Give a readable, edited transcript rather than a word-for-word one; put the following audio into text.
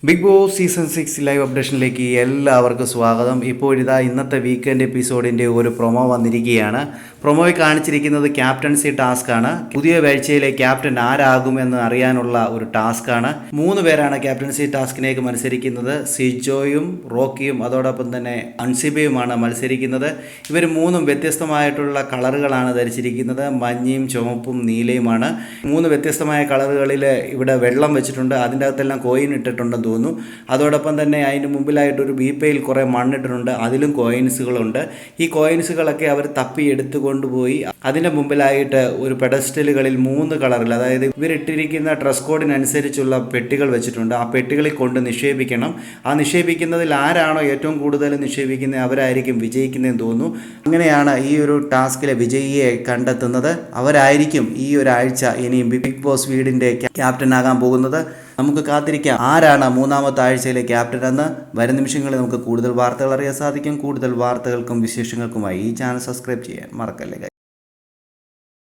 Big boss season 6 live അപ്ഡേഷനിലേക്ക് എല്ലാവർക്കും സ്വാഗതം. ഇപ്പോഴിതാ ഇന്നത്തെ വീക്കെൻഡ് എപ്പിസോഡിൻ്റെ ഒരു പ്രൊമോ വന്നിരിക്കുകയാണ്. പ്രൊമോയിൽ കാണിച്ചിരിക്കുന്നത് ക്യാപ്റ്റൻസി ടാസ്ക് ആണ്. പുതിയ വീഴ്ചയിലെ ക്യാപ്റ്റൻ ആരാകുമെന്ന് അറിയാനുള്ള ഒരു ടാസ്ക് ആണ്. 3 പേരാണ് ക്യാപ്റ്റൻസി ടാസ്കിനേക്ക് മത്സരിക്കുന്നത്. സിജോയും റോക്കിയും അതോടൊപ്പം തന്നെ അൻസിബയുമാണ് മത്സരിക്കുന്നത്. ഇവർ 3 വ്യത്യസ്തമായിട്ടുള്ള കളറുകളാണ് ധരിച്ചിരിക്കുന്നത്. മഞ്ഞയും ചുവപ്പും നീലയുമാണ്. 3 വ്യത്യസ്തമായ കളറുകളിൽ ഇവിടെ വെള്ളം വെച്ചിട്ടുണ്ട്. അതിൻ്റെ അകത്തെല്ലാം കോയിൻ ഇട്ടിട്ടുണ്ടെന്ന് തോന്നുന്നു. അതോടൊപ്പം തന്നെ അതിന് മുമ്പിലായിട്ടൊരു ബീപ്പയിൽ കുറേ മണ്ണിട്ടിട്ടുണ്ട്. അതിലും കോയിൻസുകളുണ്ട്. ഈ കോയിൻസുകളൊക്കെ അവർ തപ്പി എടുത്തു കൊണ്ടുപോയി അതിൻ്റെ മുമ്പിലായിട്ട് ഒരു പെഡസ്റ്റലുകളിൽ 3 കളറിൽ, അതായത് ഇവരിട്ടിരിക്കുന്ന ഡ്രസ് കോഡിനനുസരിച്ചുള്ള പെട്ടികൾ വെച്ചിട്ടുണ്ട്. ആ പെട്ടികളിൽ കൊണ്ട് നിക്ഷേപിക്കണം. ആ നിക്ഷേപിക്കുന്നതിൽ ആരാണോ ഏറ്റവും കൂടുതൽ നിക്ഷേപിക്കുന്നത് അവരായിരിക്കും വിജയിക്കുന്നതെന്ന് തോന്നുന്നു. അങ്ങനെയാണ് ഈ ഒരു ടാസ്കിലെ വിജയിയെ കണ്ടെത്തുന്നത്. അവരായിരിക്കും ഈ ഒരാഴ്ച ഇനിയും ബിഗ് ബോസ് വീടിൻ്റെ ക്യാപ്റ്റൻ ആകാൻ പോകുന്നത്. നമുക്ക് കാത്തിരിക്കാം ആരാണ് 3-ാമത്തെ ആഴ്ചയിലെ ക്യാപ്റ്റൻ എന്ന്. വരും നിമിഷങ്ങളിൽ നമുക്ക് കൂടുതൽ വാർത്തകൾ അറിയാൻ സാധിക്കും. കൂടുതൽ വാർത്തകൾക്കും വിശേഷങ്ങൾക്കുമായി ഈ ചാനൽ സബ്സ്ക്രൈബ് ചെയ്യാൻ മറക്കല്ലേ ഗൈസ്.